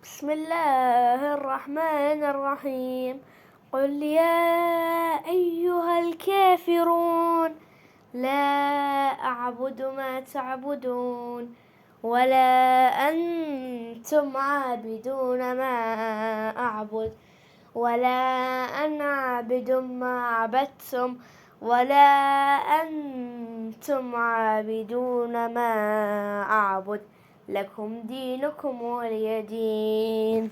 بسم الله الرحمن الرحيم. قل يا أيها الكافرون لا أعبد ما تعبدون ولا أنتم عابدون ما أعبد ولا أنا عابد ما عبدتم ولا أنتم عابدون ما أعبد. لكم دينكم ولي دين.